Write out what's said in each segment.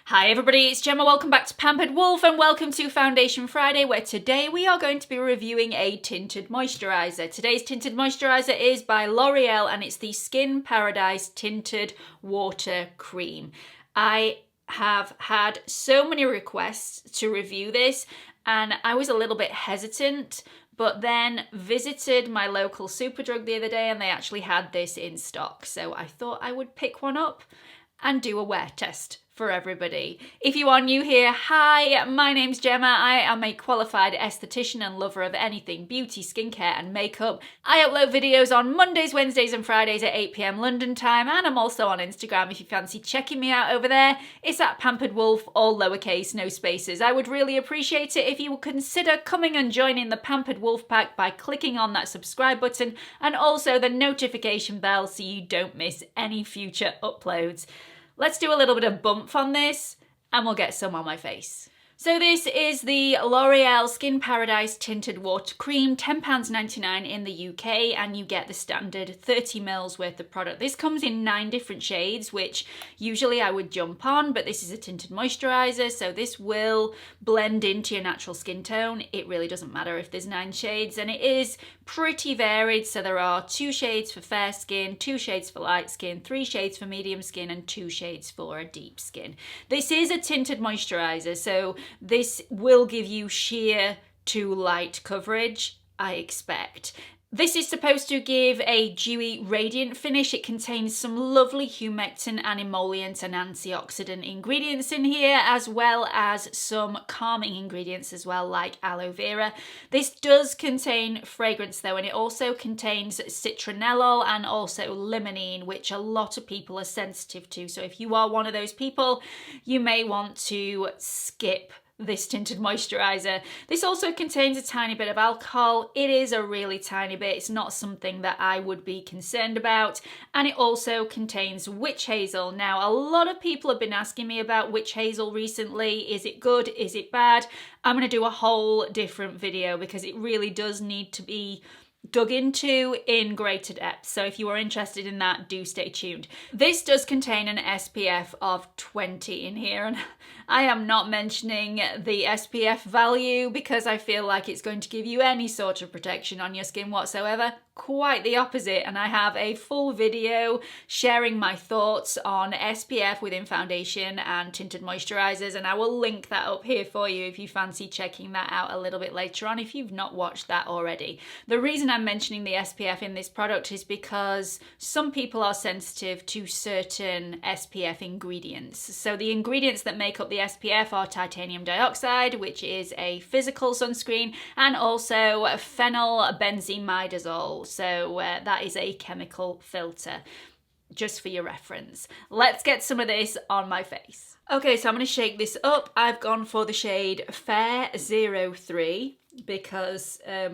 Hi everybody, it's Gemma. Welcome back to Pampered Wolf and welcome to Foundation Friday, where today we are going to be reviewing a tinted moisturiser. Today's tinted moisturiser is by L'Oreal and it's the Skin Paradise Tinted Water Cream. I have had so many requests to review this and I was a little bit hesitant, but then visited my local Superdrug the other day and they actually had this in stock. So I thought I would pick one up and do a wear test for everybody. If you are new here, hi, my name's Gemma. I am a qualified esthetician and lover of anything beauty, skincare and makeup. I upload videos on Mondays, Wednesdays and Fridays at 8 PM London time, and I'm also on Instagram if you fancy checking me out over there. It's at Pampered Wolf, all lowercase, no spaces. I would really appreciate it if you would consider coming and joining the Pampered Wolf pack by clicking on that subscribe button and also the notification bell so you don't miss any future uploads. Let's do a little bit of bump on this and we'll get some on my face. So this is the L'Oreal Skin Paradise Tinted Water Cream, £10.99 in the UK, and you get the standard 30ml worth of product. This comes in 9 different shades, which usually I would jump on, but this is a tinted moisturiser, so this will blend into your natural skin tone. It really doesn't matter if there's 9 shades, and it is pretty varied. So there are 2 shades for fair skin, 2 shades for light skin, 3 shades for medium skin, and 2 shades for deep skin. This is a tinted moisturiser, so this will give you sheer to light coverage, I expect. This is supposed to give a dewy, radiant finish. It contains some lovely humectant and emollient and antioxidant ingredients in here, as well as some calming ingredients as well, like aloe vera. This does contain fragrance though, and it also contains citronellol and also limonene, which a lot of people are sensitive to. So if you are one of those people, you may want to skip this tinted moisturiser. This also contains a tiny bit of alcohol. It is a really tiny bit. It's not something that I would be concerned about. And it also contains witch hazel. Now, a lot of people have been asking me about witch hazel recently. Is it good? Is it bad? I'm going to do a whole different video because it really does need to be dug into in greater depth. So if you are interested in that, do stay tuned. This does contain an SPF of 20 in here, and I am not mentioning the SPF value because I feel like it's going to give you any sort of protection on your skin whatsoever. Quite the opposite, and I have a full video sharing my thoughts on SPF within foundation and tinted moisturisers, and I will link that up here for you if you fancy checking that out a little bit later on if you've not watched that already. The reason I'm mentioning the SPF in this product is because some people are sensitive to certain SPF ingredients. So the ingredients that make up the SPF are titanium dioxide, which is a physical sunscreen, and also phenylbenzimidazole. So that is a chemical filter, just for your reference. Let's get some of this on my face. Okay, so I'm going to shake this up. I've gone for the shade Fair 03 because I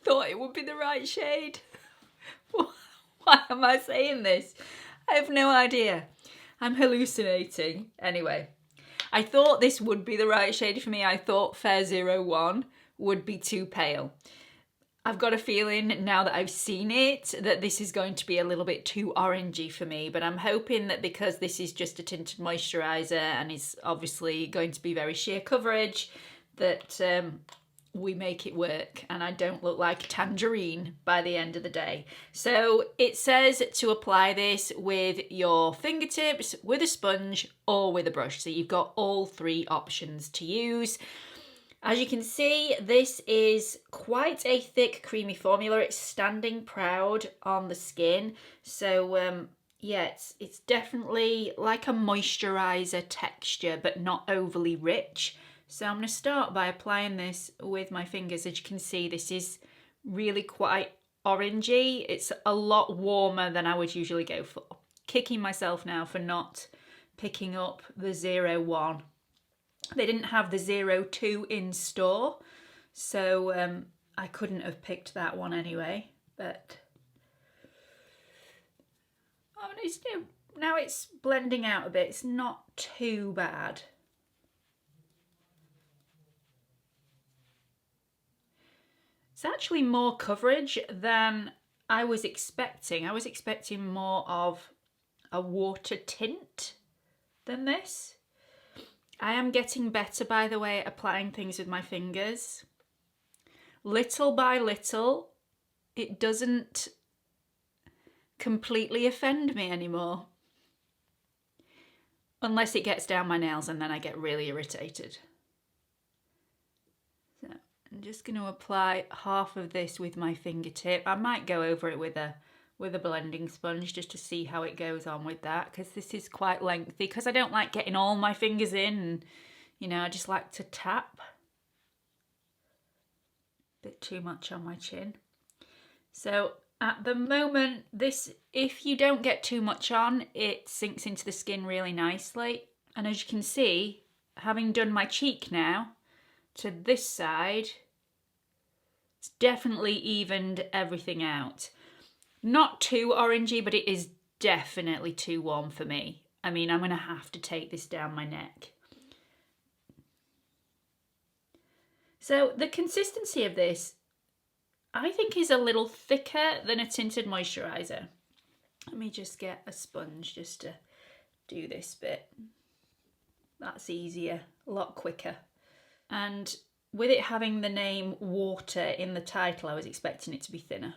thought it would be the right shade. Why am I saying this? I have no idea. I'm hallucinating. Anyway, I thought this would be the right shade for me. I thought Fair 01 would be too pale. I've got a feeling now that I've seen it that this is going to be a little bit too orangey for me, but I'm hoping that because this is just a tinted moisturiser and is obviously going to be very sheer coverage, that we make it work and I don't look like tangerine by the end of the day. So it says to apply this with your fingertips, with a sponge or with a brush. So you've got all 3 options to use. As you can see, this is quite a thick, creamy formula. It's standing proud on the skin. So, yeah, it's definitely like a moisturiser texture, but not overly rich. So I'm going to start by applying this with my fingers. As you can see, this is really quite orangey. It's a lot warmer than I would usually go for. Kicking myself now for not picking up the 01. They didn't have the 02 in store, so I couldn't have picked that one anyway. But now it's blending out a bit. It's not too bad. It's actually more coverage than I was expecting. I was expecting more of a water tint than this. I am getting better, by the way, at applying things with my fingers. Little by little, it doesn't completely offend me anymore. Unless it gets down my nails and then I get really irritated. So I'm just going to apply half of this with my fingertip. I might go over it with a blending sponge just to see how it goes on with that, because this is quite lengthy, because I don't like getting all my fingers in, and you know, I just like to tap. A bit too much on my chin. So at the moment, this, if you don't get too much on, it sinks into the skin really nicely. And as you can see, having done my cheek now to this side, it's definitely evened everything out. Not too orangey, but it is definitely too warm for me. I mean, I'm going to have to take this down my neck. So the consistency of this, I think, is a little thicker than a tinted moisturiser. Let me just get a sponge just to do this bit. That's easier, a lot quicker. And with it having the name water in the title, I was expecting it to be thinner.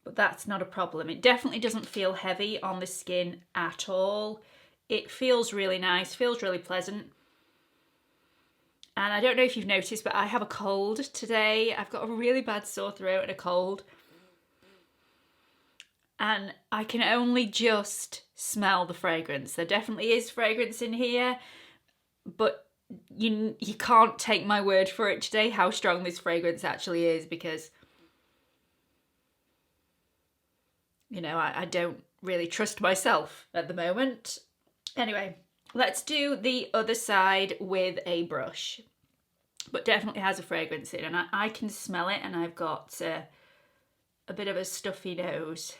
But that's not a problem. It definitely doesn't feel heavy on the skin at all. It feels really nice, feels really pleasant. And I don't know if you've noticed, but I have a cold today. I've got a really bad sore throat and a cold. And I can only just smell the fragrance. There definitely is fragrance in here, but you can't take my word for it today how strong this fragrance actually is, because you know, I don't really trust myself at the moment. Anyway, let's do the other side with a brush. But definitely has a fragrance in, and I can smell it, and I've got a bit of a stuffy nose.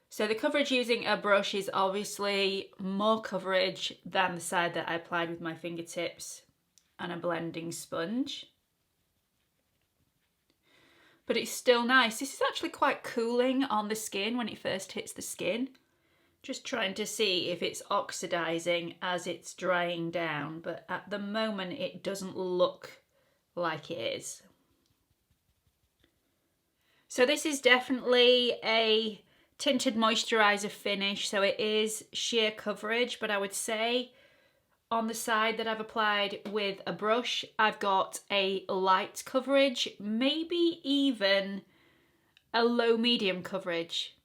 So the coverage using a brush is obviously more coverage than the side that I applied with my fingertips and a blending sponge. But it's still nice. This is actually quite cooling on the skin when it first hits the skin. Just trying to see if it's oxidizing as it's drying down, but at the moment it doesn't look like it is. So this is definitely a tinted moisturiser finish, so it is sheer coverage, but I would say on the side that I've applied with a brush, I've got a light coverage, maybe even a low medium coverage,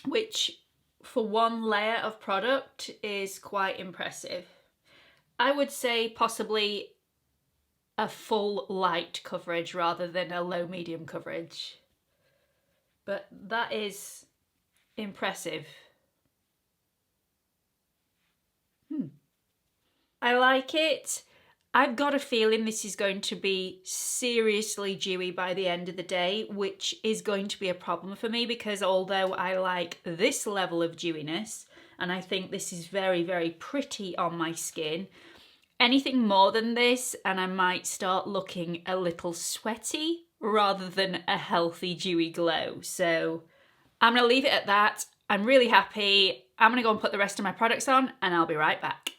which for one layer of product is quite impressive. I would say possibly a full light coverage rather than a low medium coverage, but that is impressive. I like it. I've got a feeling this is going to be seriously dewy by the end of the day, which is going to be a problem for me, because although I like this level of dewiness, and I think this is very, very pretty on my skin, anything more than this and I might start looking a little sweaty rather than a healthy dewy glow. So I'm going to leave it at that. I'm really happy. I'm going to go and put the rest of my products on, and I'll be right back.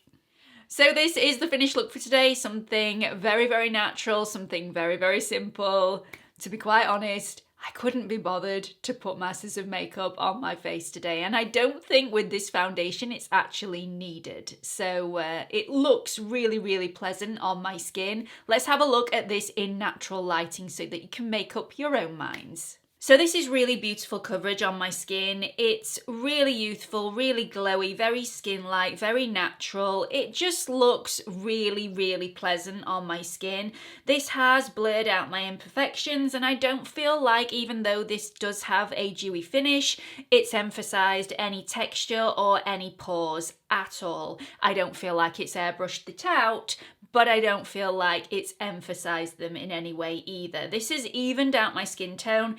So this is the finished look for today. Something very, very natural, something very, very simple. To be quite honest, I couldn't be bothered to put masses of makeup on my face today, and I don't think with this foundation it's actually needed. So it looks really, really pleasant on my skin. Let's have a look at this in natural lighting so that you can make up your own minds. So this is really beautiful coverage on my skin. It's really youthful, really glowy, very skin-like, very natural. It just looks really, really pleasant on my skin. This has blurred out my imperfections, and I don't feel like, even though this does have a dewy finish, it's emphasised any texture or any pores at all. I don't feel like it's airbrushed it out, but I don't feel like it's emphasised them in any way either. This has evened out my skin tone.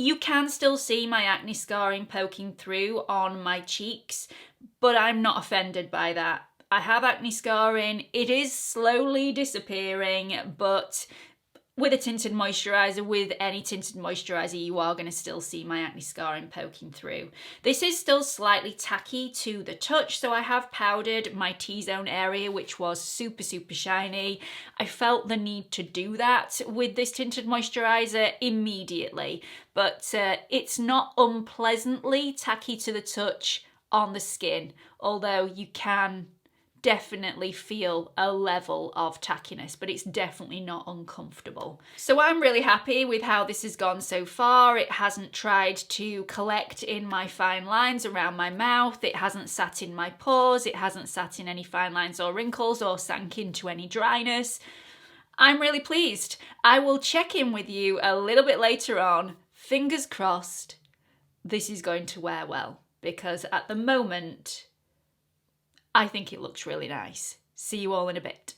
You can still see my acne scarring poking through on my cheeks, but I'm not offended by that. I have acne scarring. It is slowly disappearing, but with a tinted moisturiser, with any tinted moisturiser, you are going to still see my acne scarring poking through. This is still slightly tacky to the touch, so I have powdered my T-zone area, which was super, super shiny. I felt the need to do that with this tinted moisturiser immediately, but it's not unpleasantly tacky to the touch on the skin, although you can definitely feel a level of tackiness, but it's definitely not uncomfortable. So I'm really happy with how this has gone so far. It hasn't tried to collect in my fine lines around my mouth. It hasn't sat in my pores. It hasn't sat in any fine lines or wrinkles or sank into any dryness. I'm really pleased. I will check in with you a little bit later on. Fingers crossed this is going to wear well, because at the moment I think it looks really nice. See you all in a bit.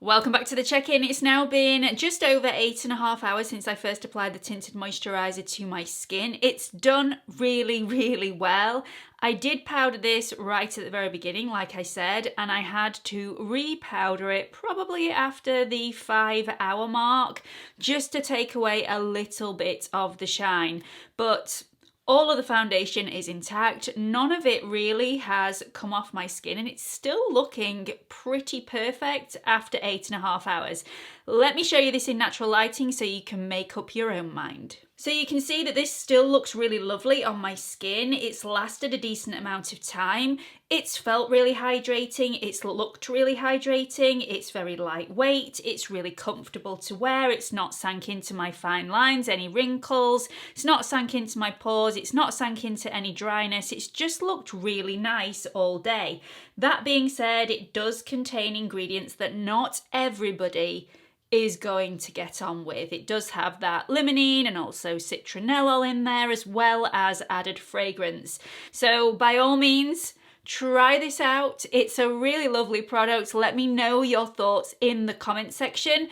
Welcome back to the check-in. It's now been just over 8.5 hours since I first applied the tinted moisturiser to my skin. It's done really, really well. I did powder this right at the very beginning, like I said, and I had to re-powder it probably after the 5-hour mark, just to take away a little bit of the shine. But all of the foundation is intact. None of it really has come off my skin, and it's still looking pretty perfect after 8.5 hours. Let me show you this in natural lighting so you can make up your own mind. So you can see that this still looks really lovely on my skin. It's lasted a decent amount of time. It's felt really hydrating. It's looked really hydrating. It's very lightweight. It's really comfortable to wear. It's not sank into my fine lines, any wrinkles. It's not sank into my pores. It's not sank into any dryness. It's just looked really nice all day. That being said, it does contain ingredients that not everybody is going to get on with. It does have that limonene and also citronellol in there, as well as added fragrance. So by all means, try this out. It's a really lovely product. Let me know your thoughts in the comment section.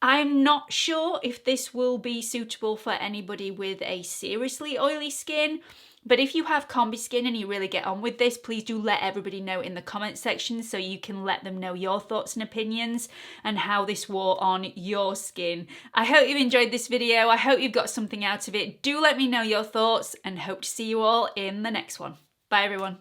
I'm not sure if this will be suitable for anybody with a seriously oily skin, but if you have combi skin and you really get on with this, please do let everybody know in the comment section so you can let them know your thoughts and opinions and how this wore on your skin. I hope you've enjoyed this video. I hope you've got something out of it. Do let me know your thoughts, and hope to see you all in the next one. Bye everyone.